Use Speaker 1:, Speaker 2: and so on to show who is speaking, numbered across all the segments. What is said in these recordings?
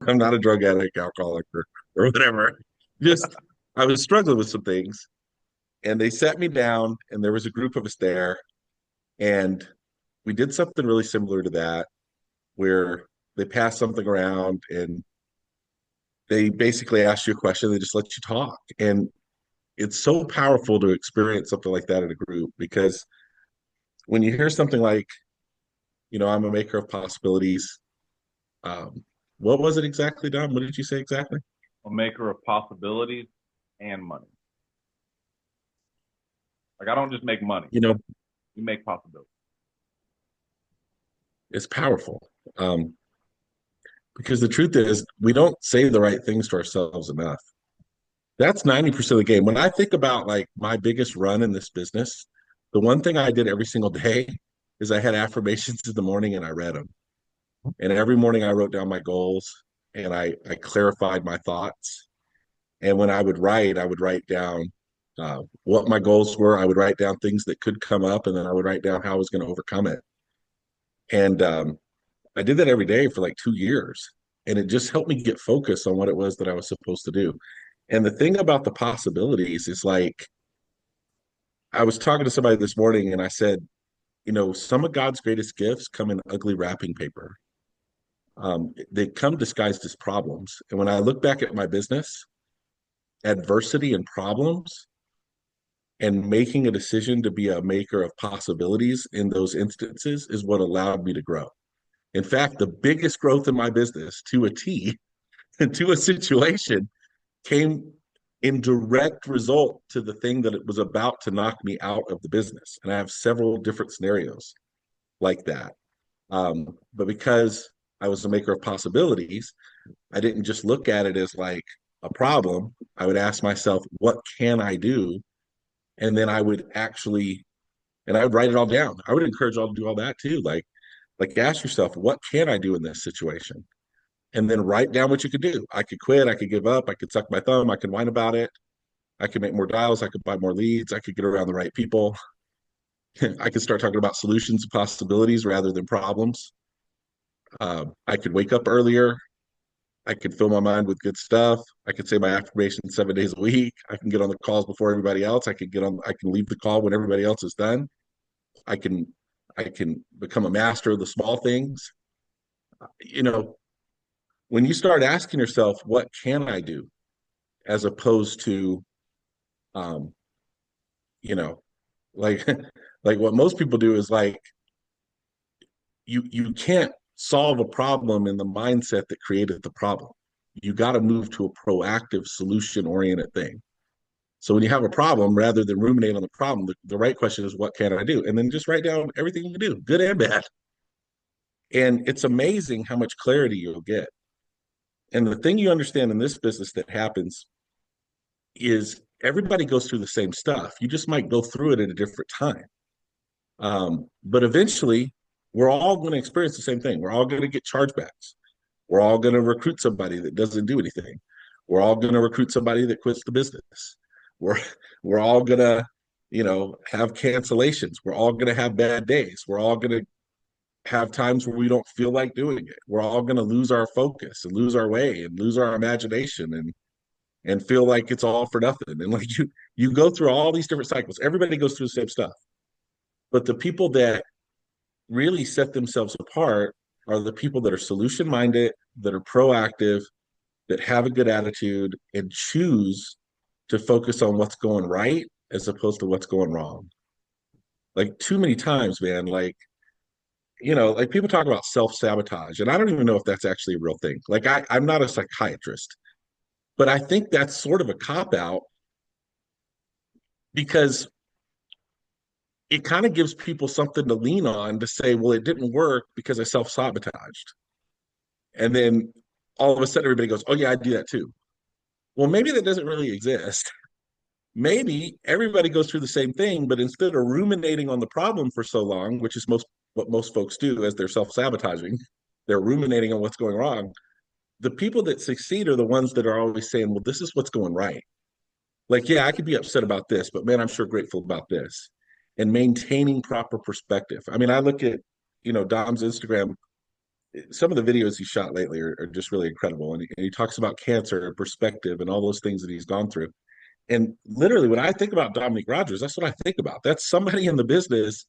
Speaker 1: I'm not a drug addict, alcoholic, or whatever. Just I was struggling with some things, and they sat me down, and there was a group of us there, and we did something really similar to that, where they passed something around, and they basically ask you a question, they just let you talk, and it's so powerful to experience something like that in a group because when you hear something like, I'm a maker of possibilities. Um, what was it exactly, Dom? What did you say exactly?
Speaker 2: A maker of possibilities and money. Like I don't just make money.
Speaker 1: You know,
Speaker 2: We make possibilities.
Speaker 1: it's powerful. Because the truth is, we don't say the right things to ourselves enough. That's 90% of the game. When I think about like my biggest run in this business, the one thing I did every single day is I had affirmations in the morning and I read them. And every morning I wrote down my goals and I clarified my thoughts. And when I would write down what my goals were. I would write down things that could come up, and then I would write down how I was going to overcome it. And I did that every day for like 2 years. And it just helped me get focused on what it was that I was supposed to do. And the thing about the possibilities is like, I was talking to somebody this morning and I said, some of God's greatest gifts come in ugly wrapping paper. They come disguised as problems. And when I look back at my business, adversity and problems and making a decision to be a maker of possibilities in those instances is what allowed me to grow. In fact, the biggest growth in my business to a T, to a situation, came in direct result to the thing that it was about to knock me out of the business. And I have several different scenarios like that. But because I was a maker of possibilities, I didn't just look at it as like a problem. I would ask myself, what can I do? And then I would actually, and I would write it all down. I would encourage all to do all that too. Like ask yourself, what can I do in this situation? And then write down what you could do. I could quit, I could give up, I could suck my thumb, I could whine about it, I could make more dials, I could buy more leads, I could get around the right people. I could start talking about solutions and possibilities rather than problems. I could wake up earlier. I could fill my mind with good stuff. I could say my affirmations 7 days a week. I can get on the calls before everybody else. I can leave the call when everybody else is done. I can I can become a master of the small things. You know, when you start asking yourself, what can I do? As opposed to um, you know, like like what most people do is like you can't solve a problem in the mindset that created the problem. You got to move to a proactive solution oriented thing. So when you have a problem, rather than ruminate on the problem, the right question is, what can I do? And then just write down everything you can do, good and bad. And it's amazing how much clarity you'll get. And the thing you understand in this business that happens is everybody goes through the same stuff. You just might go through it at a different time. But eventually, we're all going to experience the same thing. We're all going to get chargebacks. We're all going to recruit somebody that doesn't do anything. We're all going to recruit somebody that quits the business. We're we're all going to, have cancellations. We're all going to have bad days. We're all going to have times where we don't feel like doing it. We're all going to lose our focus and lose our way and lose our imagination and feel like it's all for nothing. And like you go through all these different cycles. Everybody goes through the same stuff. But the people that really set themselves apart are the people that are solution minded, that are proactive, that have a good attitude, and choose to focus on what's going right as opposed to what's going wrong. Like too many times, man, like people talk about self sabotage, and I don't even know if that's actually a real thing. Like I'm not a psychiatrist, but I think that's sort of a cop out because it kind of gives people something to lean on to say, well, it didn't work because I self sabotaged. And then all of a sudden everybody goes, oh, yeah, I do that too. Well, maybe that doesn't really exist. Maybe everybody goes through the same thing, but instead of ruminating on the problem for so long, which is what most folks do as they're self sabotaging, they're ruminating on what's going wrong. The people that succeed are the ones that are always saying, well, this is what's going right. Like, yeah, I could be upset about this, but man, I'm sure grateful about this. And maintaining proper perspective. I mean, I look at, Dom's Instagram. some of the videos he shot lately are just really incredible. And he talks about cancer and perspective and all those things that he's gone through. And literally, when I think about Dominique Rogers, that's what I think about. That's somebody in the business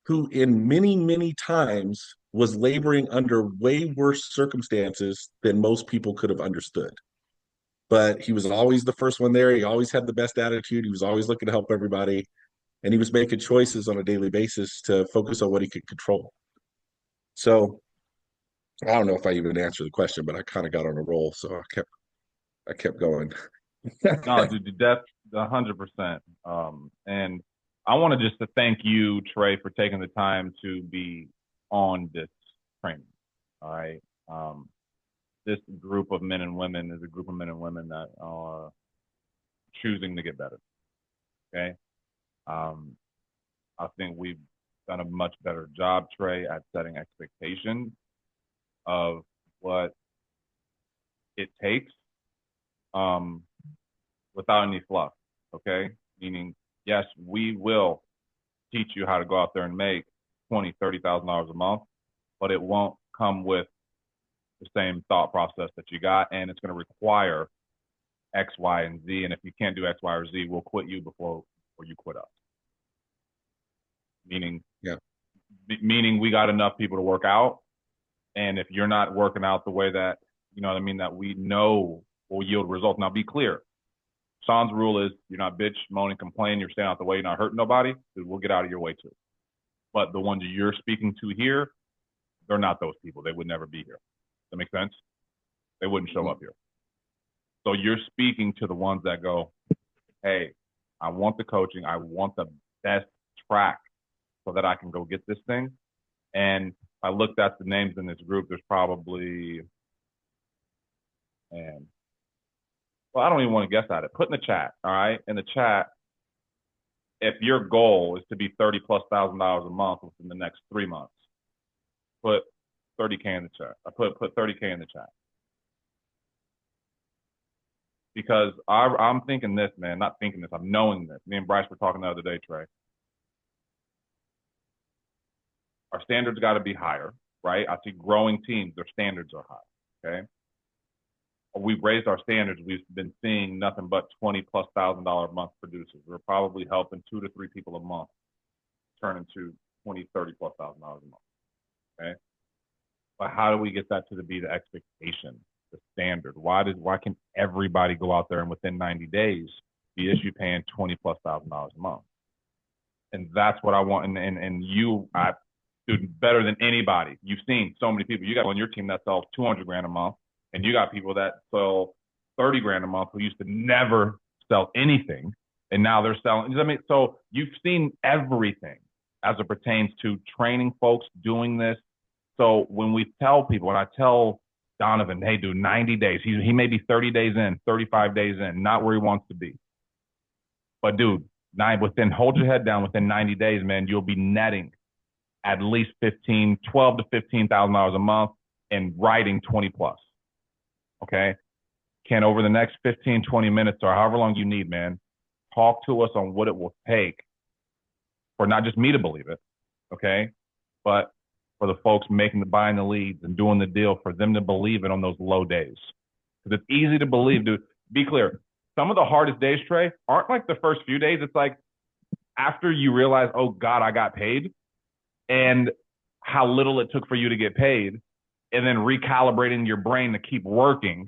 Speaker 1: who, in many, many times, was laboring under way worse circumstances than most people could have understood. But he was always the first one there. He always had the best attitude. He was always looking to help everybody. And he was making choices on a daily basis to focus on what he could control. So I don't know if I even answered the question, but I kind of got on a roll. So I kept going.
Speaker 2: No, dude, that's 100%. And I wanted just to thank you, Trey, for taking the time to be on this training. All right. This group of men and women is a group of men and women that are choosing to get better. Okay. Um, I think we've done a much better job, Trey, at setting expectations of what it takes um, without any fluff. Okay. Meaning, yes, we will teach you how to go out there and make $20,000, $30,000 a month, but it won't come with the same thought process that you got, and it's going to require X, Y, and Z. And if you can't do X, Y, or Z, we'll quit you before you quit us. Meaning,
Speaker 1: Yeah.
Speaker 2: Meaning we got enough people to work out, and if you're not working out the way that you know what I mean that we know will yield results. Now, be clear. Sean's rule is you're not bitch, moan, and complain. You're staying out the way. You're not hurting nobody. Dude, we'll get out of your way too. But the ones you're speaking to here, they're not those people. They would never be here. That makes sense? They wouldn't show up here. So you're speaking to the ones that go, hey, I want the coaching. I want the best track so that I can go get this thing. And I looked at the names in this group. There's probably, and well, I don't even want to guess at it. Put in the chat, all right? In the chat, if your goal is to be $30,000+ a month within the next 3 months, put 30K in the chat. I put 30K in the chat. Because I'm thinking this, man, not thinking this, I'm knowing this. Me and Bryce were talking the other day, Trey. Our standards got to be higher, right? I see growing teams, their standards are high, okay? We've raised our standards. We've been seeing nothing but $20,000+ a month producers. We're probably helping 2 to 3 people a month turn into $20,000, $30,000+ a month, okay? But how do we get that to be the expectation, the standard? Why can everybody go out there and within 90 days be issue paying $20,000+ a month? And that's what I want. And you, dude, better than anybody. You've seen so many people. You got on your team that sells 200 grand a month, and you got people that sell 30 grand a month who used to never sell anything, and now they're selling. I mean, so you've seen everything as it pertains to training folks doing this. So when we tell people, when I tell Donovan, hey, dude, 90 days, he may be 30 days in, 35 days in, not where he wants to be. But dude, hold your head down, within 90 days, man, you'll be netting at least $12,000 to $15,000 a month and writing 20+. Okay. Ken, over the next 15, 20 minutes or however long you need, man, talk to us on what it will take for not just me to believe it. Okay. But for the folks buying the leads and doing the deal, for them to believe it on those low days. Because it's easy to believe, dude. Be clear. Some of the hardest days, Trey, aren't like the first few days. It's like after you realize, oh God, I got paid, and how little it took for you to get paid, and then recalibrating your brain to keep working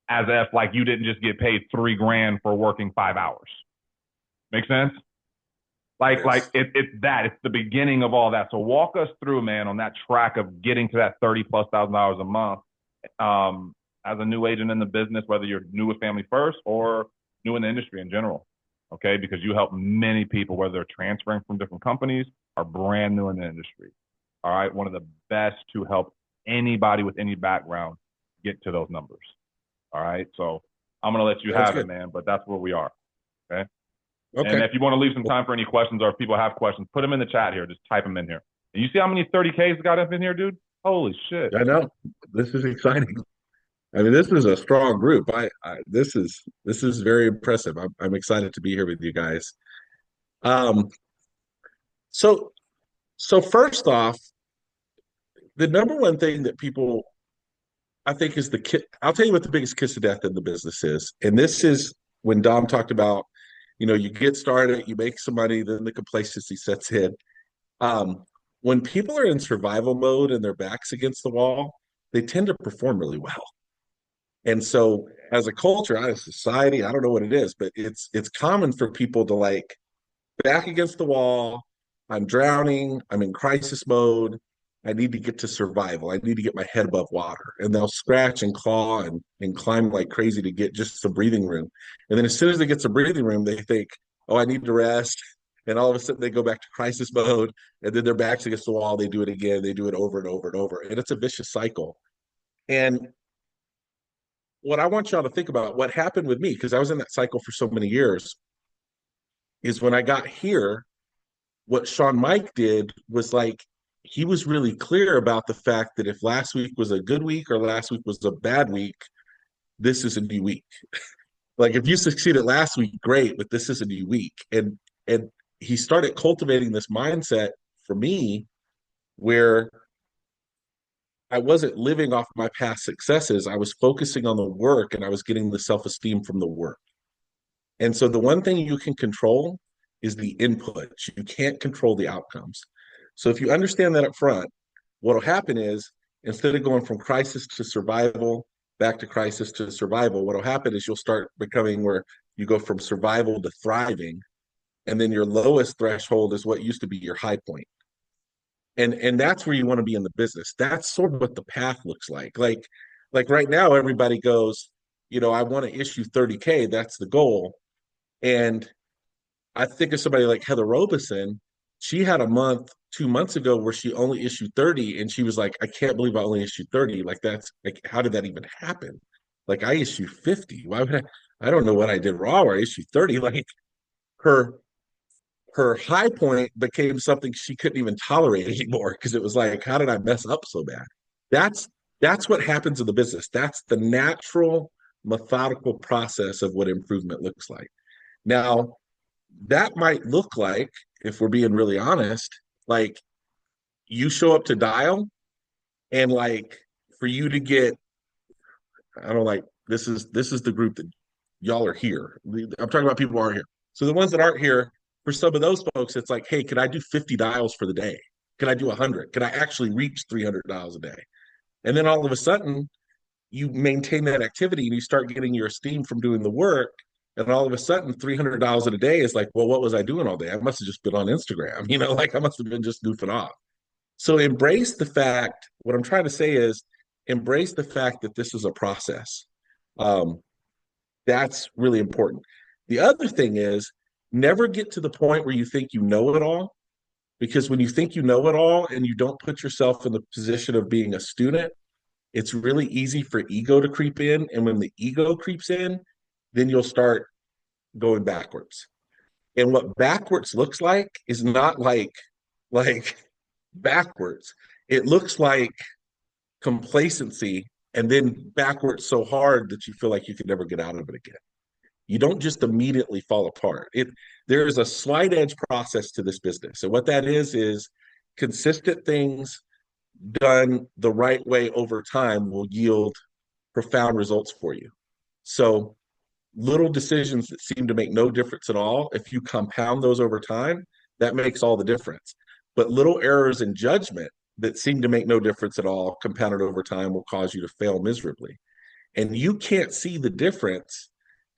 Speaker 2: as if like you didn't just get paid $3 grand for working 5 hours. Make sense? Yes. It's the beginning of all that. So walk us through, man, on that track of getting to that $30,000+ a month as a new agent in the business, whether you're new with Family First or new in the industry in general. Okay, because you help many people, whether they're transferring from different companies or brand new in the industry. All right, one of the best to help anybody with any background get to those numbers. All right, so I'm gonna let you have it, man. But that's where we are. Okay. Okay. And if you want to leave some time for any questions, or if people have questions, put them in the chat here. Just type them in here. And you see how many 30Ks got up in here, dude? Holy shit!
Speaker 1: I know. This is exciting. I mean, this is a strong group. This is very impressive. I'm excited to be here with you guys. So first off, the number one thing that people I think is the kit. I'll tell you what the biggest kiss of death in the business is. And this is when Dom talked about, you get started, you make some money, then the complacency sets in. Um, when people are in survival mode and their backs against the wall, they tend to perform really well. And so as a culture, as a society, I don't know what it is, but it's common for people to like back against the wall. I'm drowning. I'm in crisis mode. I need to get to survival. I need to get my head above water. And they'll scratch and claw and climb like crazy to get just some breathing room. And then as soon as they get some breathing room, they think, oh, I need to rest. And all of a sudden they go back to crisis mode. And then their backs against the wall. They do it again. They do it over and over and over. And it's a vicious cycle. And what I want y'all to think about, what happened with me, because I was in that cycle for so many years, is when I got here, what Sean Mike did was like he was really clear about the fact that if last week was a good week or last week was a bad week, this is a new week. Like if you succeeded last week, great, but this is a new week. And he started cultivating this mindset for me where I wasn't living off my past successes. I was focusing on the work and I was getting the self-esteem from the work. And so the one thing you can control is the inputs. You can't control the outcomes. So if you understand that up front, what'll happen is instead of going from crisis to survival, back to crisis to survival, what'll happen is you'll start becoming where you go from survival to thriving. And then your lowest threshold is what used to be your high point. And that's where you want to be in the business. That's sort of what the path looks like. Like right now, everybody goes, I want to issue 30K. That's the goal. And I think of somebody like Heather Robeson. She had a month 2 months ago where she only issued 30, and she was like, I can't believe I only issued 30. Like that's like, how did that even happen? Like I issued 50. Why would I don't know what I did wrong or I issued 30. Like her her high point became something she couldn't even tolerate anymore because it was like, how did I mess up so bad? That's that's what happens in the business. That's the natural methodical process of what improvement looks like. Now, that might look like, if we're being really honest, like you show up to dial and like for you to get, I don't like this is the group that y'all are here. I'm talking about people who aren't here. So the ones that aren't here, for some of those folks, it's like, hey, can I do 50 dials for the day? Can I do 100? Can I actually reach 300 dials a day? And then all of a sudden, you maintain that activity and you start getting your esteem from doing the work. And all of a sudden, $300 in a day is like, well, what was I doing all day? I must have just been on Instagram, like I must have been just goofing off. So embrace the fact, what I'm trying to say is embrace the fact that this is a process. Um, that's really important. The other thing is never get to the point where you think you know it all, because when you think you know it all and you don't put yourself in the position of being a student, it's really easy for ego to creep in. And when the ego creeps in, then you'll start going backwards. And what backwards looks like is not like backwards. It looks like complacency and then backwards so hard that you feel like you can never get out of it again. You don't just immediately fall apart. There is a slight edge process to this business. And what that is consistent things done the right way over time will yield profound results for you. So little decisions that seem to make no difference at all, if you compound those over time, that makes all the difference. But little errors in judgment that seem to make no difference at all, compounded over time, will cause you to fail miserably. And you can't see the difference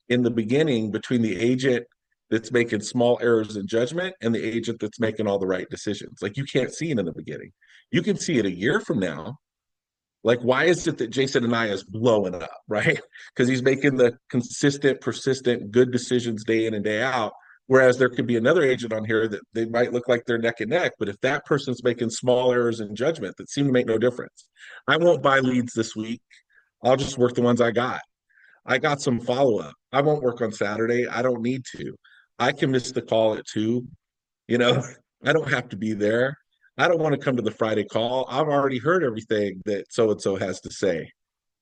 Speaker 1: in the beginning between the agent that's making small errors in judgment and the agent that's making all the right decisions. Like you can't see it in the beginning. You can see it a year from now. Like, why is it that Jason Anaya is blowing up, right? Because he's making the consistent, persistent, good decisions day in and day out. Whereas there could be another agent on here that they might look like they're neck and neck, but if that person's making small errors in judgment that seem to make no difference, I won't buy leads this week. I'll just work the ones I got. I got some follow up. I won't work on Saturday. I don't need to. I can miss the call at 2. You know, I don't have to be there. I don't want to come to the Friday call. I've already heard everything that so and so has to say.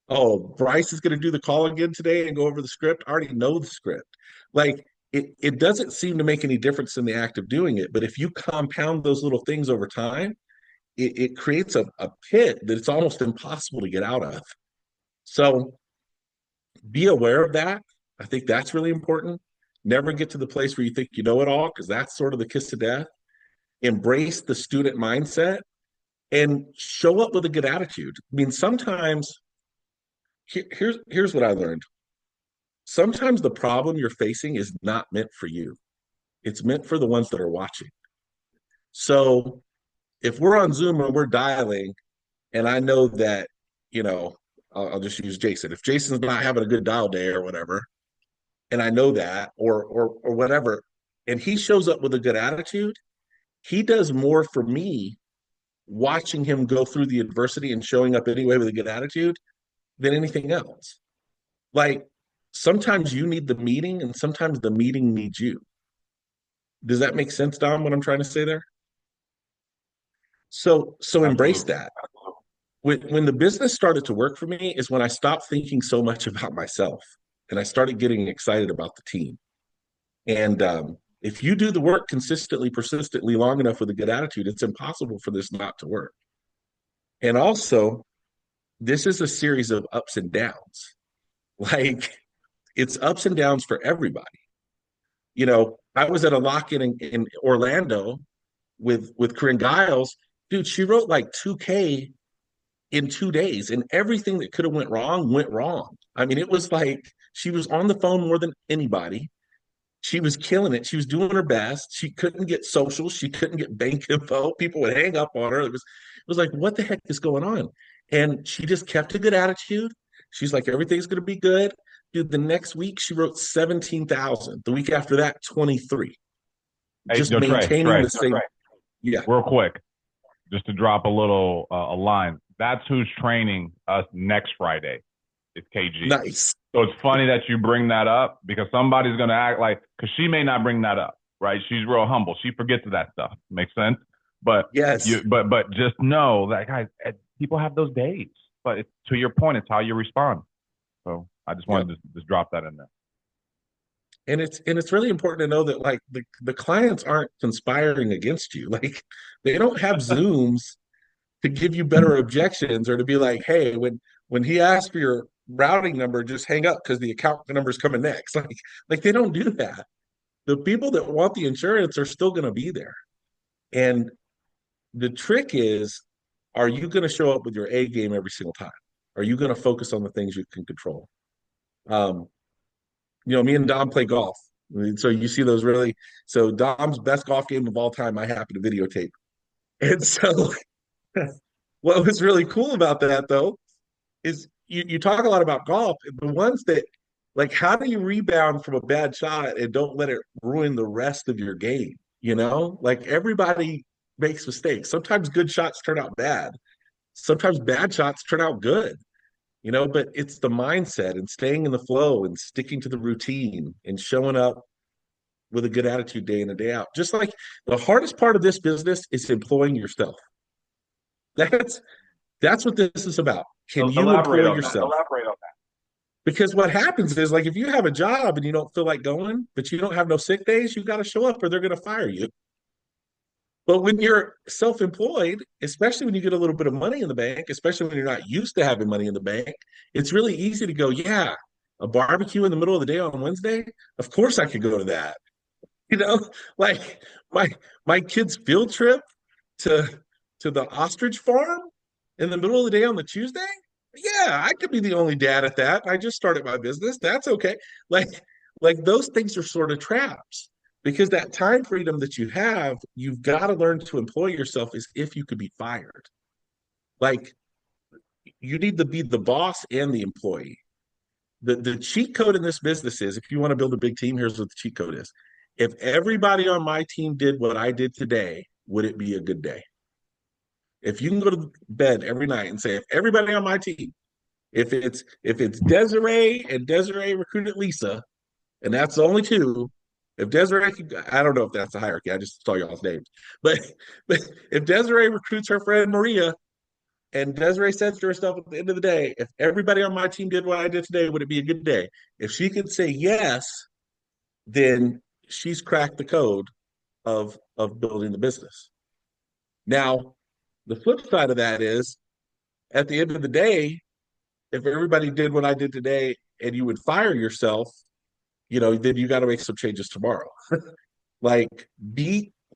Speaker 1: Oh, Bryce is going to do the call again today and go over the script. I already know the script. Like it doesn't seem to make any difference in the act of doing it. But if you compound those little things over time, it creates a pit that it's almost impossible to get out of. So be aware of that. I think that's really important. Never get to the place where you think you know it all, because that's sort of the kiss of death. Embrace the student mindset and show up with a good attitude. I mean, sometimes here's what I learned. Sometimes the problem you're facing is not meant for you. It's meant for the ones that are watching. So if we're on Zoom and we're dialing, and I know that, you know, I'll just use Jason. If Jason's not having a good dial day or whatever, and I know that, or whatever, and he shows up with a good attitude, he does more for me watching him go through the adversity and showing up anyway with a good attitude than anything else. Like sometimes you need the meeting and sometimes the meeting needs you. Does that make sense, Dom, what I'm trying to say there? So embrace
Speaker 2: Absolutely.
Speaker 1: that. When the business started to work for me is when I stopped thinking so much about myself and I started getting excited about the team. And if you do the work consistently, persistently, long enough with a good attitude, it's impossible for this not to work. And also, this is a series of ups and downs. Like it's ups and downs for everybody. You know, I was at a lock-in in Orlando with Corinne Giles. Dude, she wrote like 2K in 2 days, and everything that could have went wrong. I mean, it was like she was on the phone more than anybody. She was killing it. She was doing her best. She couldn't get social. She couldn't get bank info. People would hang up on her. It was like, what the heck is going on? And she just kept a good attitude. She's like, everything's going to be good. Dude, the next week she wrote 17,000. The week after that, 23.
Speaker 2: Hey,
Speaker 1: Just
Speaker 2: yo, Trey,
Speaker 1: maintaining
Speaker 2: Trey,
Speaker 1: the same. Yeah.
Speaker 2: real quick, just to drop a little a line. That's who's training us next Friday. It's KG.
Speaker 1: Nice.
Speaker 2: So it's funny that you bring that up because somebody's gonna act like because she may not bring that up, right? She's real humble. She forgets that stuff. Makes sense. But
Speaker 1: Yes.
Speaker 2: but just know that guys, people have those days. But it's, to your point, it's how you respond. So I just
Speaker 1: Yep.
Speaker 2: wanted to just drop that in there.
Speaker 1: And it's really important to know that like the clients aren't conspiring against you. Like they don't have Zooms to give you better objections or to be like, hey, when he asks for your routing number, just hang up because the account number is coming next. Like they don't do that. The people that want the insurance are still going to be there. And the trick is, are you going to show up with your A game every single time? Are you going to focus on the things you can control? Um, me and Dom play golf. So you see those really. So Dom's best golf game of all time, I happen to videotape. And so what was really cool about that though is you talk a lot about golf. The ones that like, how do you rebound from a bad shot and don't let it ruin the rest of your game? Like everybody makes mistakes. Sometimes good shots turn out bad. Sometimes bad shots turn out good. But it's the mindset and staying in the flow and sticking to the routine and showing up with a good attitude day in and day out. Just like the hardest part of this business is employing yourself. That's that's what this is about. Can you
Speaker 2: Elaborate
Speaker 1: employ
Speaker 2: on that.
Speaker 1: yourself?
Speaker 2: Elaborate on
Speaker 1: Because what happens is like if you have a job and you don't feel like going, but you don't have no sick days, you got to show up or they're going to fire you. But when you're self-employed, especially when you get a little bit of money in the bank, especially when you're not used to having money in the bank, it's really easy to go, yeah, a barbecue in the middle of the day on Wednesday. Of course I could go to that. You know, like my my kid's field trip to the ostrich farm in the middle of the day on the Tuesday. Yeah, I could be the only dad at that. I just started my business. That's okay. Like those things are sort of traps because that time freedom that you have, you've got to learn to employ yourself as if you could be fired. Like you need to be the boss and the employee. The cheat code in this business is if you want to build a big team, here's what the cheat code is. If everybody on my team did what I did today, would it be a good day? If you can go to bed every night and say, if everybody on my team, if it's Desiree and Desiree recruited Lisa, and that's the only two, if Desiree could, I don't know if that's the hierarchy, I just saw y'all's names, but but if Desiree recruits her friend Maria and Desiree says to herself at the end of the day, if everybody on my team did what I did today, would it be a good day? If she could say yes, then she's cracked the code of building the business. Now, The flip side of that is at the end of the day, if everybody did what I did today and you would fire yourself, then you got to make some changes tomorrow. Like,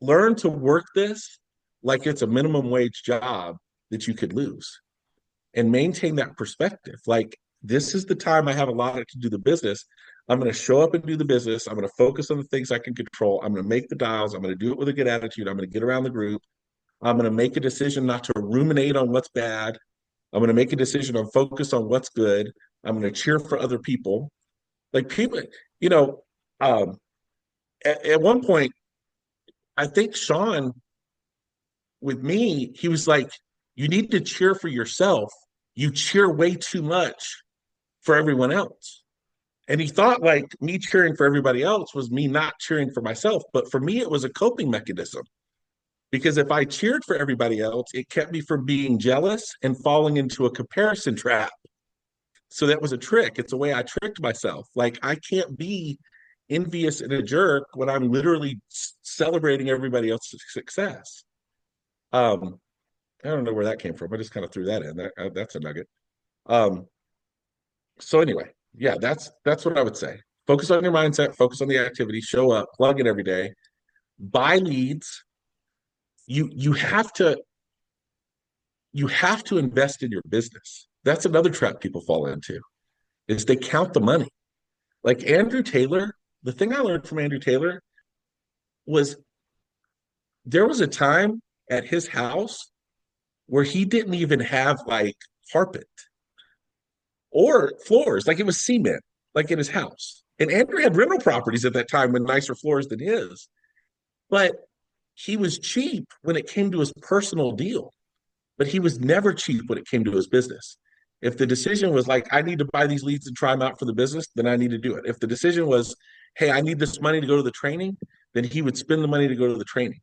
Speaker 1: learn to work this like it's a minimum wage job that you could lose, and maintain that perspective. Like, this is the time I have allotted to do the business. I'm going to show up and do the business. I'm going to focus on the things I can control. I'm going to make the dials. I'm going to do it with a good attitude. I'm going to get around the group. I'm going to make a decision not to ruminate on what's bad. I'm going to make a decision on focus on what's good. I'm going to cheer for other people. Like, people, you know, um, at one point, I think Sean, with me, he was like, you need to cheer for yourself. You cheer way too much for everyone else. And he thought like me cheering for everybody else was me not cheering for myself. But for me, it was a coping mechanism, because if I cheered for everybody else, it kept me from being jealous and falling into a comparison trap. So that was a trick. It's a way I tricked myself. Like, I can't be envious and a jerk when I'm literally celebrating everybody else's success. Um, I don't know where that came from. I just kind of threw that in. That's a nugget. Um, so anyway, yeah, that's what I would say. Focus on your mindset, focus on the activity, show up, plug in every day, buy leads. You have to invest in your business. That's another trap people fall into, is they count the money. Like Andrew Taylor, the thing I learned from Andrew Taylor was there was a time at his house where he didn't even have like carpet or floors. Like, it was cement, like in his house. And Andrew had rental properties at that time with nicer floors than his. But he was cheap when it came to his personal deal, but he was never cheap when it came to his business. If the decision was like, I need to buy these leads and try them out for the business, then I need to do it. If the decision was, hey, I need this money to go to the training, then he would spend the money to go to the training.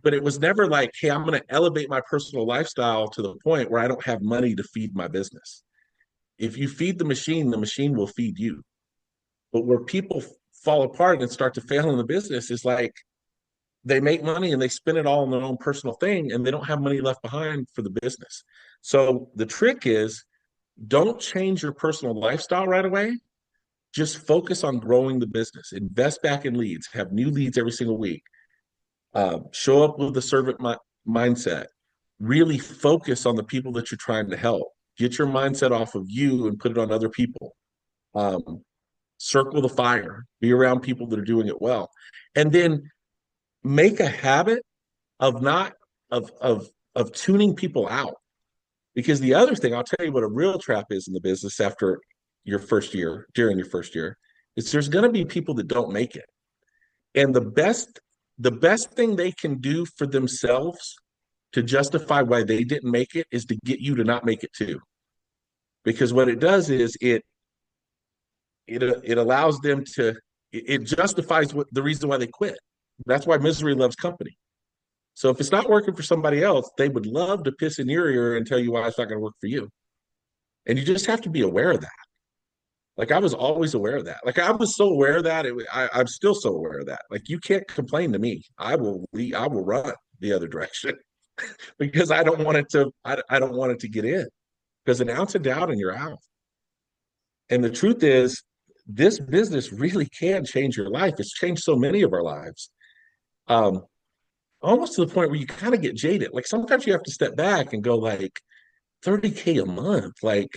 Speaker 1: But it was never like, hey, I'm going to elevate my personal lifestyle to the point where I don't have money to feed my business. If you feed the machine will feed you. But where people fall apart and start to fail in the business is like, they make money and they spend it all on their own personal thing, and they don't have money left behind for the business. So the trick is, don't change your personal lifestyle right away. Just focus on growing the business. Invest back in leads. Have new leads every single week. Show up with a servant mindset. Really focus on the people that you're trying to help. Get your mindset off of you and put it on other people. Um, Circle the fire. Be around people that are doing it well, and then make a habit of not of tuning people out. Because the other thing, I'll tell you what a real trap is in the business after your first year, during your first year, is there's going to be people that don't make it. And the best thing they can do for themselves to justify why they didn't make it is to get you to not make it too. Because what it does is it allows them to, it justifies the reason why they quit. That's why misery loves company. So if it's not working for somebody else, they would love to piss in your ear and tell you why it's not going to work for you. And you just have to be aware of that. Like, I was always aware of that. Like, I was so aware of that. I'm still so aware of that. Like, you can't complain to me. I will run the other direction because I don't want it to. I don't want it to get in, because an ounce of doubt and you're out. And the truth is, this business really can change your life. It's changed so many of our lives. Um, Almost to the point where you kind of get jaded. Like, sometimes you have to step back and go like, 30K a month, like,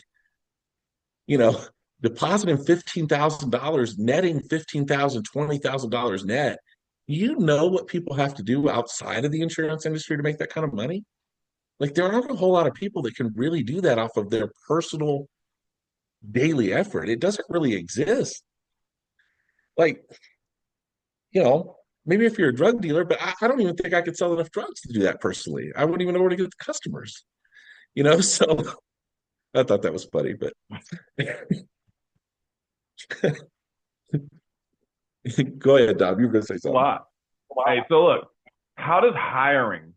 Speaker 1: you know, depositing $15,000, netting $15,000, $20,000 net. You know what people have to do outside of the insurance industry to make that kind of money? Like, there aren't a whole lot of people that can really do that off of their personal daily effort. It doesn't really exist. Like, maybe if you're a drug dealer, but I don't even think I could sell enough drugs to do that personally. I wouldn't even know where to get the customers, so I thought that was funny, but go ahead, Dom. You were going to say
Speaker 2: A
Speaker 1: something.
Speaker 2: lot. Hey, so look, how does hiring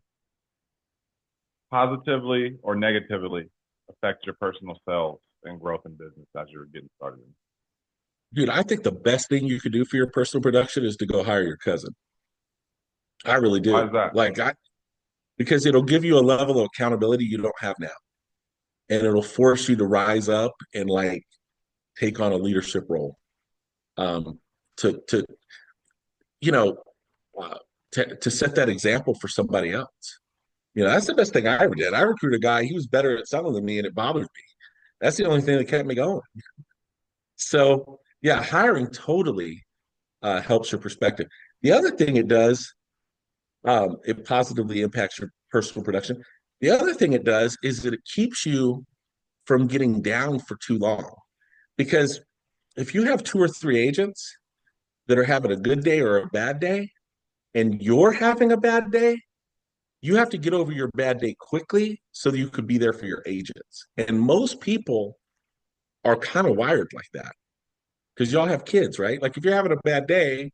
Speaker 2: positively or negatively affect your personal sales and growth in business as you're getting started?
Speaker 1: Dude, I think the best thing you could do for your personal production is to go hire your cousin. I really
Speaker 2: Why
Speaker 1: do.
Speaker 2: is that?
Speaker 1: Like, because it'll give you a level of accountability you don't have now. And it'll force you to rise up and like take on a leadership role. Um, to you know, uh, to set that example for somebody else. That's the best thing I ever did. I recruited a guy, he was better at selling than me, and it bothered me. That's the only thing that kept me going. So yeah, hiring totally helps your perspective. The other thing it does, it positively impacts your personal production. The other thing it does is that it keeps you from getting down for too long. Because if you have two or three agents that are having a good day or a bad day, and you're having a bad day, you have to get over your bad day quickly so that you could be there for your agents. And most people are kind of wired like that because y'all have kids, right? Like if you're having a bad day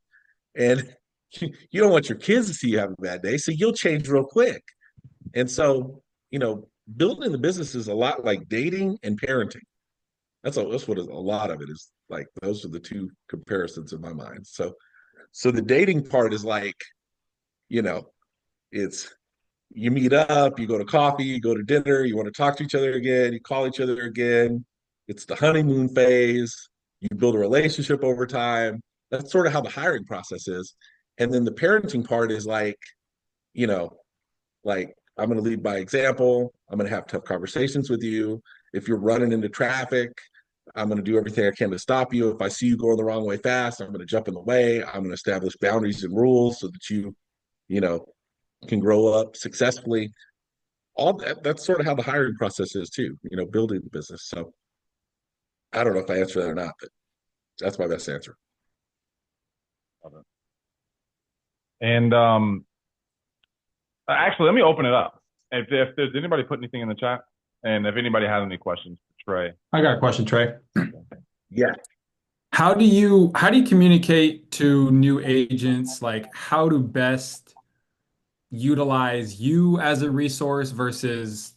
Speaker 1: and you don't want your kids to see you have a bad day, so you'll change real quick. And so, building the business is a lot like dating and parenting. That's what a lot of it is like. Those are the two comparisons in my mind. So the dating part is like, you know, it's you meet up, you go to coffee, you go to dinner, you want to talk to each other again, you call each other again. It's the honeymoon phase. You build a relationship over time. That's sort of how the hiring process is. And then the parenting part is like, you know, like I'm going to lead by example. I'm going to have tough conversations with you. If you're running into traffic, I'm going to do everything I can to stop you. If I see you going the wrong way fast, I'm going to jump in the way. I'm going to establish boundaries and rules so that you know, can grow up successfully. All that's sort of how the hiring process is too, building the business. So I don't know if I answered that or not, but that's my best answer.
Speaker 2: And actually, let me open it up. If there's anybody put anything in the chat, and if anybody has any questions for Trey.
Speaker 3: I got a question, Trey.
Speaker 1: Yeah.
Speaker 3: How do you communicate to new agents, like how to best utilize you as a resource versus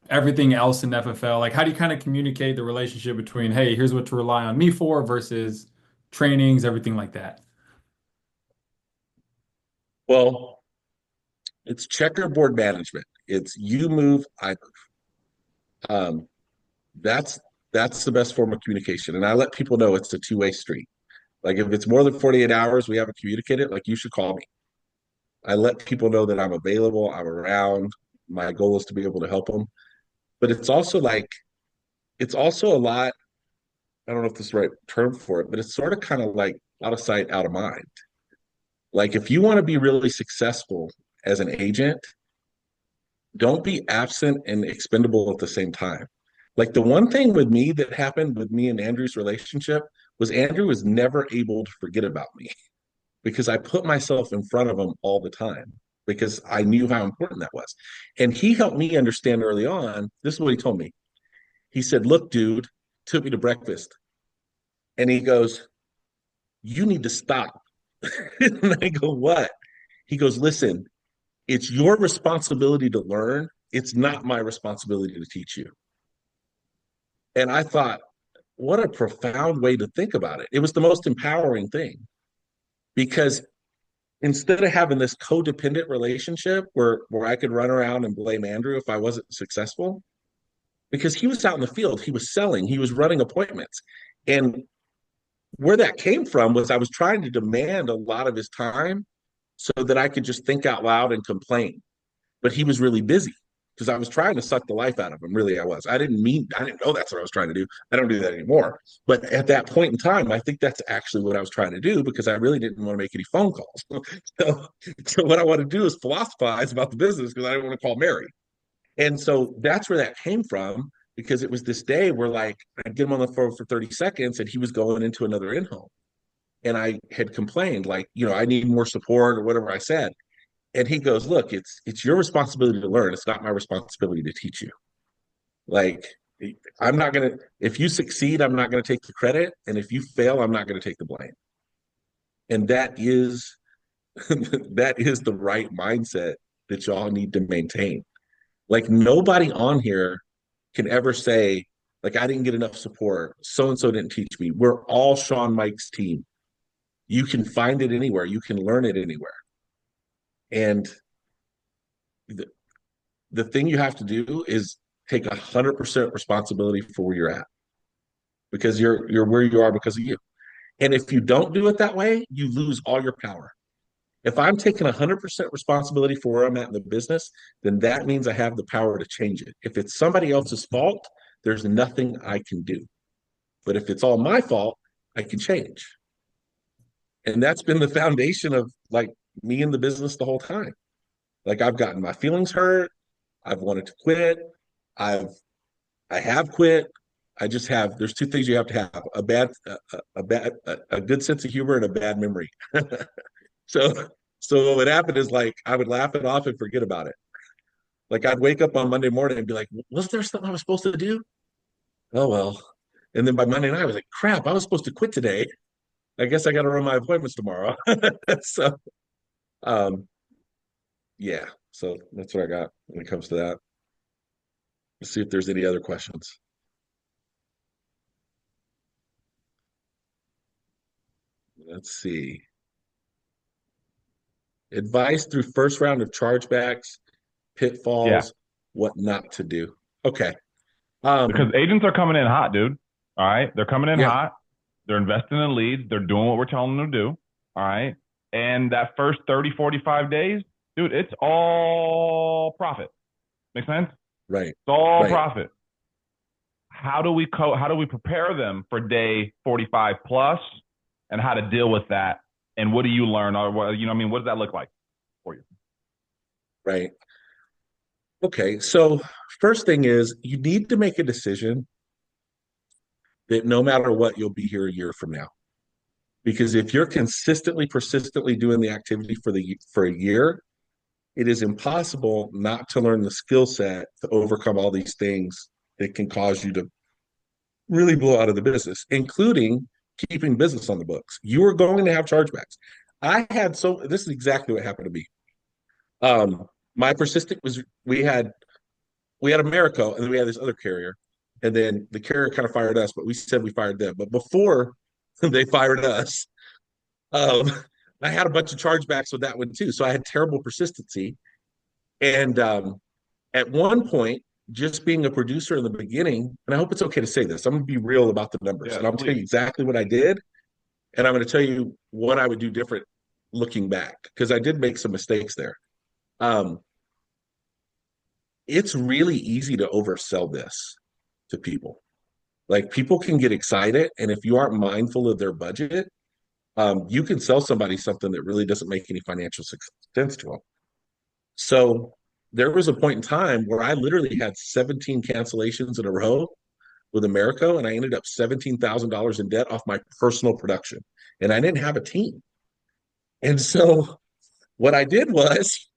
Speaker 3: everything else in FFL? Like how do you kind of communicate the relationship between, hey, here's what to rely on me for versus trainings, everything like that?
Speaker 1: Well, it's checkerboard management. It's you move, I move. Um, that's that's the best form of communication. And I let people know it's a two-way street. Like if it's more than 48 hours, we haven't communicated, like you should call me. I let people know that I'm available, I'm around. My goal is to be able to help them. But it's also a lot, I don't know if this is the right term for it, but it's sort of kind of like out of sight, out of mind. Like if you want to be really successful as an agent, don't be absent and expendable at the same time. Like the one thing with me that happened with me and Andrew's relationship was Andrew was never able to forget about me because I put myself in front of him all the time because I knew how important that was. And he helped me understand early on. This is what he told me. He said, "Look, dude," took me to breakfast. And he goes, "You need to stop." And I go, "What?" He goes, "Listen, it's your responsibility to learn. It's not my responsibility to teach you." And I thought, what a profound way to think about it. It was the most empowering thing because instead of having this codependent relationship where I could run around and blame Andrew if I wasn't successful, because he was out in the field, he was selling, he was running appointments. And where that came from was I was trying to demand a lot of his time so that I could just think out loud and complain. But he was really busy because I was trying to suck the life out of him. Really, I didn't know that's what I was trying to do. I don't do that anymore. But at that point in time, I think that's actually what I was trying to do because I really didn't want to make any phone calls. so, so what I want to do is philosophize about the business because I didn't want to call Mary. And so that's where that came from because it was this day where like I'd get him on the phone for 30 seconds and he was going into another in-home. And I had complained, like, I need more support or whatever I said. And he goes, "Look, it's your responsibility to learn. It's not my responsibility to teach you. Like, I'm not gonna, if you succeed, I'm not gonna take the credit. And if you fail, I'm not gonna take the blame." And that is that is the right mindset that y'all need to maintain. Like nobody on here can ever say, like, I didn't get enough support. So and so didn't teach me. We're all Sean Mike's team. You can find it anywhere. You can learn it anywhere. And the thing you have to do is take 100% responsibility for where you're at, because you're where you are because of you. And if you don't do it that way, you lose all your power. If I'm taking 100% responsibility for where I'm at in the business, then that means I have the power to change it. If it's somebody else's fault, there's nothing I can do. But if it's all my fault, I can change. And that's been the foundation of like me in the business the whole time. Like I've gotten my feelings hurt. I've wanted to quit. I've I have quit. I just have. There's two things you have to have: a good sense of humor and a bad memory. so so what would happen is like I would laugh it off and forget about it. Like I'd wake up on Monday morning and be like, "Was there something I was supposed to do? Oh well." And then by Monday night, I was like, "Crap! I was supposed to quit today. I guess I got to run my appointments tomorrow." so um, yeah. So that's what I got when it comes to that. Let's see if there's any other questions. Let's see. Advice through first round of chargebacks,
Speaker 2: Yeah,
Speaker 1: pitfalls, what not to do. Okay.
Speaker 2: because agents are coming in hot, dude. All right, they're coming in
Speaker 1: Yeah,
Speaker 2: hot. They're investing in leads. They're doing what we're telling them to do. All right, and that first 30, 45 days, dude, it's all profit. Make sense?
Speaker 1: right,
Speaker 2: It's all
Speaker 1: right,
Speaker 2: profit. How do we prepare them for day 45 plus, and how to deal with that, and what do you learn, or what, you know what I mean, what does that look like for you?
Speaker 1: right. Okay. So first thing is you need to make a decision that no matter what, you'll be here a year from now. Because if you're consistently, persistently doing the activity for a year, it is impossible not to learn the skill set to overcome all these things that can cause you to really blow out of the business, including keeping business on the books. You are going to have chargebacks. This is exactly what happened to me. My persistent was we had Americo and then we had this other carrier, and then the carrier kind of fired us, but we said we fired them. But before they fired us, um, I had a bunch of chargebacks with that one too. So I had terrible persistency. And at one point, just being a producer in the beginning, and I hope it's okay to say this, I'm going to be real about the numbers,
Speaker 2: Yeah,
Speaker 1: and I'll tell you
Speaker 2: please.
Speaker 1: exactly what I did, and I'm going to tell you what I would do different looking back because I did make some mistakes there. Um, it's really easy to oversell this to people. Like people can get excited, and if you aren't mindful of their budget, you can sell somebody something that really doesn't make any financial sense to them. So there was a point in time where I literally had 17 cancellations in a row with Americo, and I ended up $17,000 in debt off my personal production, and I didn't have a team. And so what I did was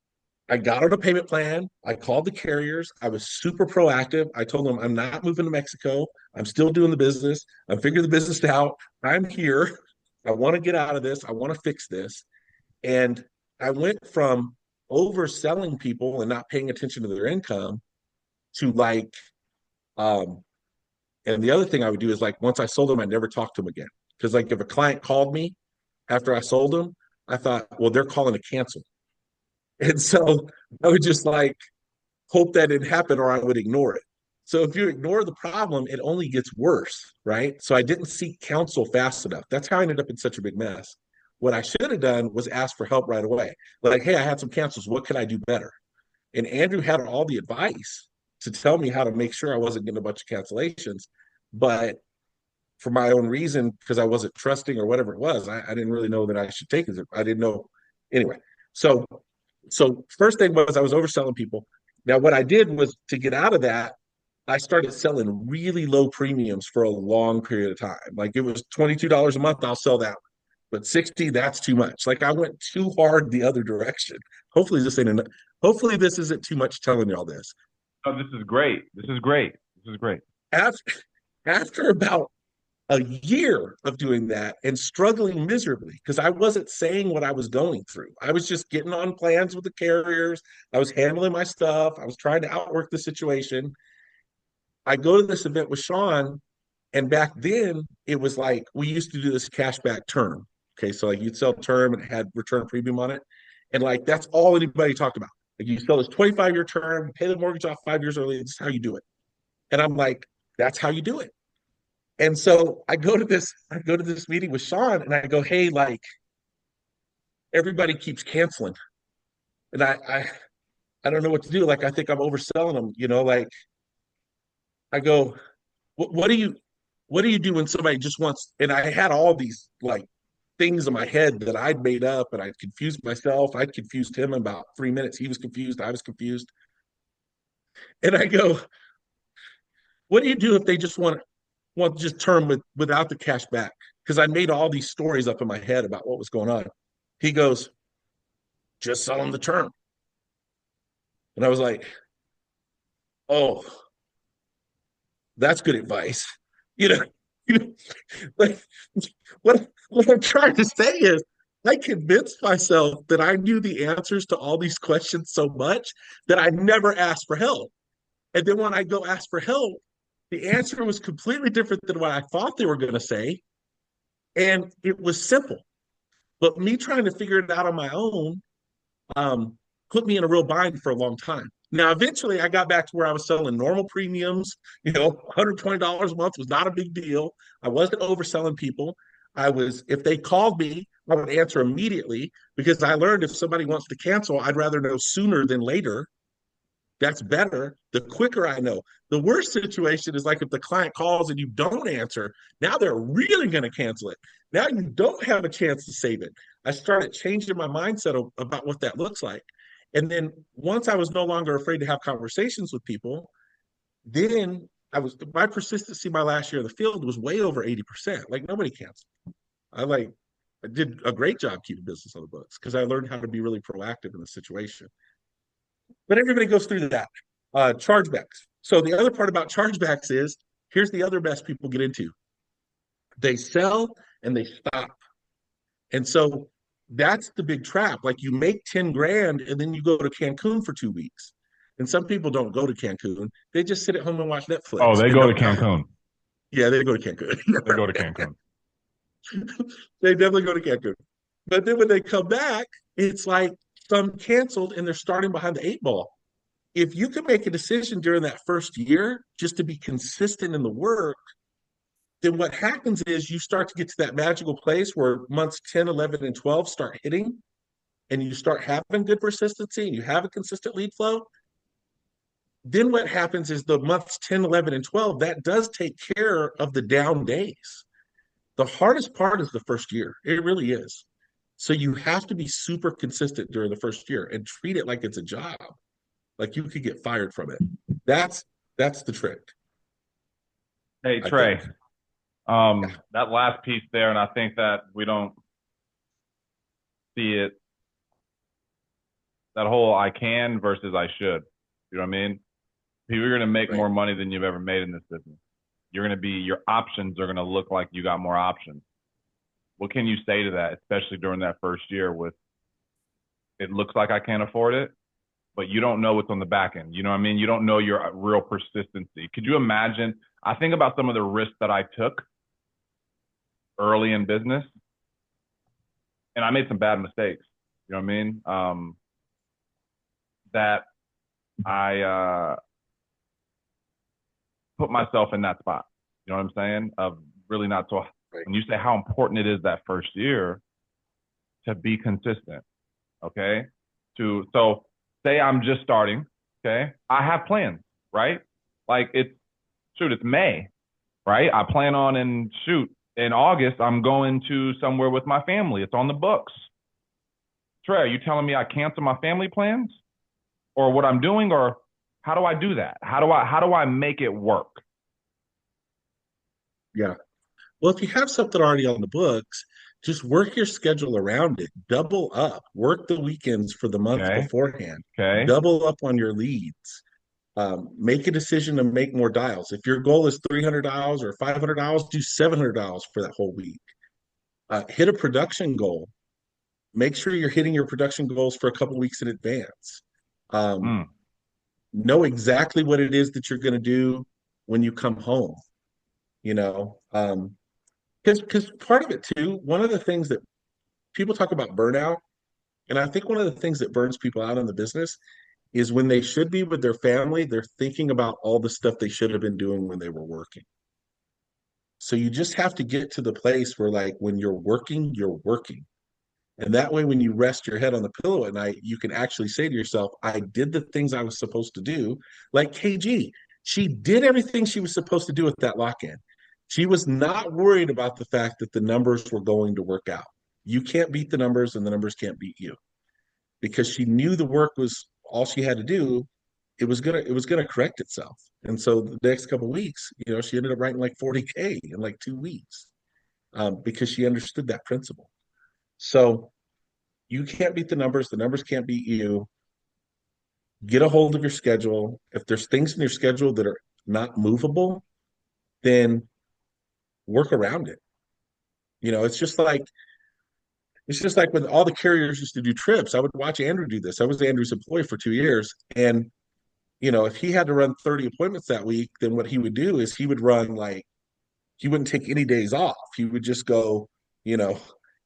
Speaker 1: I got on a payment plan. I called the carriers. I was super proactive. I told them I'm not moving to Mexico. I'm still doing the business. I'm figuring the business out. I'm here. I want to get out of this. I want to fix this. And I went from overselling people and not paying attention to their income to like, um, and the other thing I would do is like once I sold them, I never talked to them again. Because like if a client called me after I sold them, I thought, well, they're calling to cancel. And so I would just like hope that didn't happen or I would ignore it. So if you ignore the problem, it only gets worse, right? So I didn't seek counsel fast enough. That's how I ended up in such a big mess. What I should have done was ask for help right away. Like, hey, I had some cancels. What could I do better? And Andrew had all the advice to tell me how to make sure I wasn't getting a bunch of cancellations. But for my own reason, because I wasn't trusting or whatever it was, I didn't really know that I should take it. I didn't know. Anyway, so first thing was I was overselling people. Now what I did was to get out of that, I started selling really low premiums for a long period of time. Like it was $22 a month, I'll sell that. But 60, that's too much. Like I went too hard the other direction. Hopefully this ain't enough. Hopefully this isn't too much telling you all this.
Speaker 2: Oh, this is great. This is great. This is great.
Speaker 1: After after about a year of doing that and struggling miserably because I wasn't saying what I was going through. I was just getting on plans with the carriers. I was handling my stuff. I was trying to outwork the situation. I go to this event with Sean, and back then it was like we used to do this cashback term. Okay, so like you'd sell term and it had return premium on it, and like that's all anybody talked about. Like you sell this 25-year term, pay the mortgage off 5 years early. This is how you do it. And I'm like, that's how you do it. And so I go to this meeting with Sean and I go, hey, like everybody keeps canceling. And I don't know what to do. Like I think I'm overselling them, like I go, what do you do when somebody just wants, and I had all these like things in my head that I'd made up and I'd confused myself. I'd confused him in about 3 minutes. He was confused. I was confused. And I go, what do you do if they just want to just term without the cash back? Because I made all these stories up in my head about what was going on. He goes, just sell them the term. And I was like, oh, that's good advice. You know, like what I'm trying to say is I convinced myself that I knew the answers to all these questions so much that I never asked for help. And then when I go ask for help, the answer was completely different than what I thought they were going to say. And it was simple. But me trying to figure it out on my own um, put me in a real bind for a long time. Now, eventually, I got back to where I was selling normal premiums. $120 a month was not a big deal. I wasn't overselling people. If they called me, I would answer immediately because I learned if somebody wants to cancel, I'd rather know sooner than later. That's better. The quicker I know. The worst situation is like if the client calls and you don't answer, now they're really going to cancel it. Now you don't have a chance to save it. I started changing my mindset about what that looks like. And then once I was no longer afraid to have conversations with people, then my persistency my last year in the field was way over 80%. Like nobody canceled. I did a great job keeping business on the books because I learned how to be really proactive in the situation. But everybody goes through that. Chargebacks. So the other part about chargebacks is here's the other mess people get into. They sell and they stop. And so that's the big trap. Like you make 10 grand and then you go to Cancun for 2 weeks. And some people don't go to Cancun. They just sit at home and watch
Speaker 2: Oh,
Speaker 1: Netflix
Speaker 2: they
Speaker 1: and
Speaker 2: go to
Speaker 1: don't come.
Speaker 2: Cancun.
Speaker 1: Yeah, they go to Cancun.
Speaker 2: They go to Cancun.
Speaker 1: They definitely go to Cancun. But then when they come back, it's like some canceled and they're starting behind the eight ball. If you can make a decision during that first year just to be consistent in the work, then what happens is you start to get to that magical place where months 10, 11, and 12 start hitting and you start having good persistency and you have a consistent lead flow. Then what happens is the months 10, 11, and 12, that does take care of the down days. The hardest part is the first year. It really is. So you have to be super consistent during the first year and treat it like it's a job. Like you could get fired from it. That's the trick.
Speaker 2: Hey,
Speaker 1: I
Speaker 2: Trey,
Speaker 1: think.
Speaker 2: that last piece there, and I think that we don't see it, that whole I can versus I should. You know what I mean? You're going to make
Speaker 1: Right.
Speaker 2: more money than you've ever made in this business. Your options are going to look like you got more options. What can you say to that, especially during that first year with it looks like I can't afford it, but you don't know what's on the back end. You know what I mean? You don't know your real persistency. Could you imagine? I think about some of the risks that I took early in business, and I made some bad mistakes. You know what I mean? That I put myself in that spot. You know what I'm saying? Of really not so.
Speaker 1: Right.
Speaker 2: When you say how important it is that first year to be consistent, okay? So say I'm just starting, okay? I have plans, right? Like it's May, right? I plan on in August, I'm going to somewhere with my family. It's on the books. Trey, are you telling me I cancel my family plans or what I'm doing, or how do I do that? How do I make it work?
Speaker 1: Yeah. Well, if you have something already on the books, just work your schedule around it. Double up. Work the weekends for the month
Speaker 2: Okay.
Speaker 1: beforehand.
Speaker 2: Okay.
Speaker 1: Double up on your leads. Make a decision to make more dials. If your goal is $300 or $500, do $700 for that whole week. Hit a production goal. Make sure you're hitting your production goals for a couple weeks in advance.
Speaker 2: Mm.
Speaker 1: Know exactly what it is that you're going to do when you come home. Because part of it too, one of the things that people talk about burnout, and I think one of the things that burns people out in the business is when they should be with their family, they're thinking about all the stuff they should have been doing when they were working. So you just have to get to the place where, like, when you're working, you're working. And that way, when you rest your head on the pillow at night, you can actually say to yourself, I did the things I was supposed to do. Like KG, she did everything she was supposed to do with that lock in. She was not worried about the fact that the numbers were going to work out. You can't beat the numbers, and the numbers can't beat you, because she knew the work was all she had to do. It was gonna correct itself. And so the next couple of weeks, she ended up writing like 40K in like 2 weeks, because she understood that principle. So you can't beat the numbers can't beat you. Get a hold of your schedule. If there's things in your schedule that are not movable, then work around it. It's just like when all the carriers used to do trips. I would watch Andrew do this. I was Andrew's employee for 2 years. And, if he had to run 30 appointments that week, then what he would do is he would run, like, he wouldn't take any days off. He would just go, you know,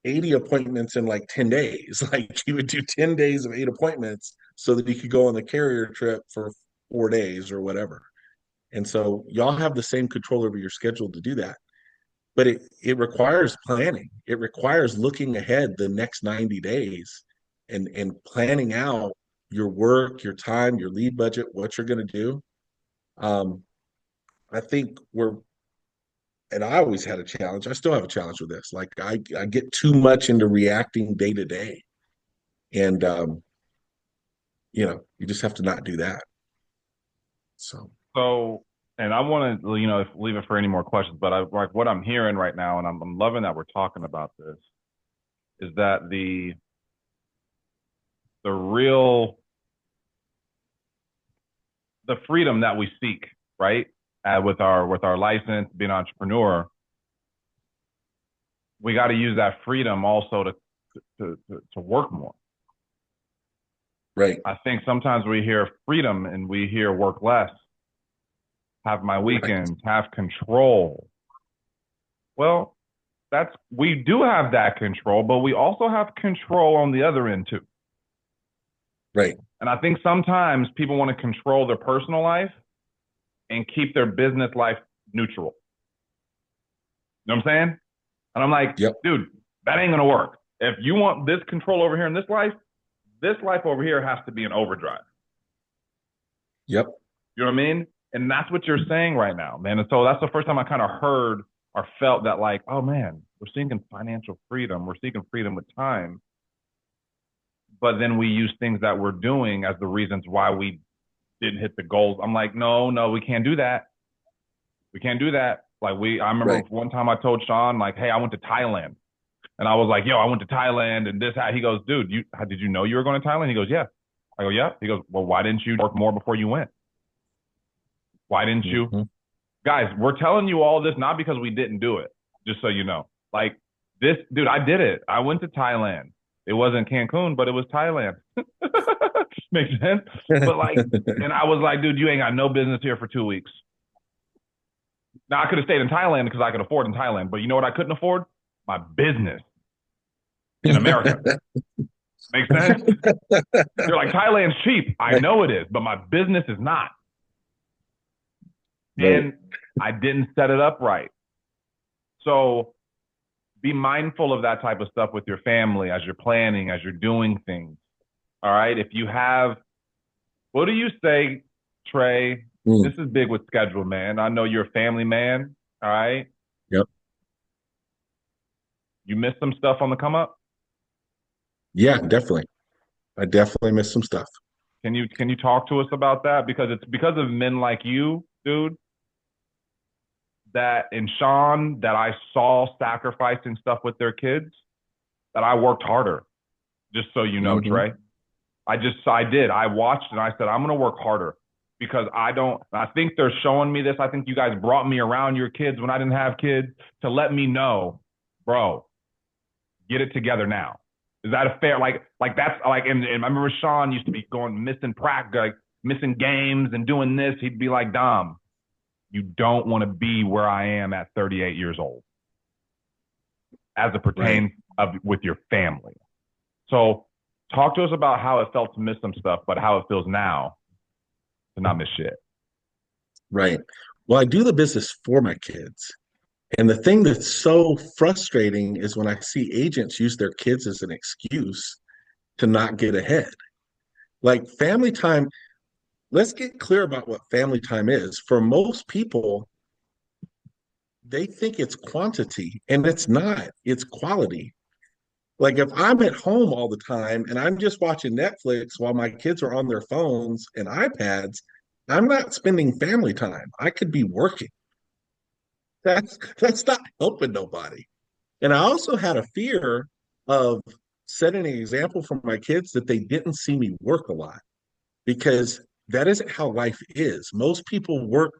Speaker 1: 80 appointments in like 10 days. Like, he would do 10 days of 8 appointments so that he could go on the carrier trip for 4 days or whatever. And so y'all have the same control over your schedule to do that. But it requires planning. It requires looking ahead the next 90 days and planning out your work, your time, your lead budget, what you're going to do. Um, I think and I always had a challenge. I still have a challenge with this. Like, I get too much into reacting day to day. And, you just have to not do that. So,
Speaker 2: So, and I want to, leave it for any more questions, but like what I'm hearing right now, and I'm loving that we're talking about this, is that the real, the freedom that we seek, right? With our license, being an entrepreneur, we got to use that freedom also to work more.
Speaker 1: right.
Speaker 2: I think sometimes we hear freedom and we hear work less, have my weekends, have control. Well, we do have that control, but we also have control on the other end too.
Speaker 1: Right.
Speaker 2: And I think sometimes people want to control their personal life and keep their business life neutral. You know what I'm saying? And I'm like,
Speaker 1: Yep.
Speaker 2: dude, that ain't gonna work. If you want this control over here in this life over here has to be an overdrive.
Speaker 1: Yep.
Speaker 2: You know what I mean? And that's what you're saying right now, man. And so that's the first time I kind of heard or felt that, like, oh man, we're seeking financial freedom. We're seeking freedom with time. But then we use things that we're doing as the reasons why we didn't hit the goals. I'm like, no, we can't do that. We can't do that. Like, I remember one time I told Sean, like, hey, I went to Thailand. And I was like, yo, I went to Thailand and this, he goes, dude, did you know you were going to Thailand? He goes, yeah. I go, yeah. He goes, well, why didn't you work more before you went? Why didn't you? Mm-hmm. Guys, we're telling you all this not because we didn't do it, just so you know. Like, this, dude, I did it. I went to Thailand. It wasn't Cancun, but it was Thailand. Makes sense? But like, and I was like, dude, you ain't got no business here for 2 weeks. Now, I could have stayed in Thailand because I could afford in Thailand, but you know what I couldn't afford? My business in America. Makes sense? You're like, Thailand's cheap. I know it is, but my business is not. And I didn't set it up right. So be mindful of that type of stuff with your family as you're planning, as you're doing things. All right. If you have, what do you say, Tray? This is big with schedule, man. I know you're a family man. All right.
Speaker 1: Yep.
Speaker 2: You missed some stuff on the come up?
Speaker 1: Yeah, definitely. I definitely missed some stuff.
Speaker 2: Can you talk to us about that? Because it's because of men like you, dude, and Sean, that I saw sacrificing stuff with their kids, that I worked harder. Just so you know, Tray. I did. I watched and I said, I'm going to work harder because I think they're showing me this. I think you guys brought me around your kids when I didn't have kids to let me know, bro, get it together now. Is that a fair, like that's like, and I remember Sean used to be going missing practice, like missing games and doing this. He'd be like, Dom, you don't want to be where I am at 38 years old as it pertains with your family. So Talk to us about how it felt to miss some stuff, but how it feels now to not miss shit.
Speaker 1: Right. Well, I do the business for my kids. And the thing that's so frustrating is when I see agents use their kids as an excuse to not get ahead. Like family time, let's get clear about what family time is. For most people, they think it's quantity, and it's not, it's quality. Like if I'm at home all the time and I'm just watching Netflix while my kids are on their phones and iPads, I'm not spending family time. I could be working. That's not helping nobody. And I also had a fear of setting an example for my kids that they didn't see me work a lot because that isn't how life is. Most people work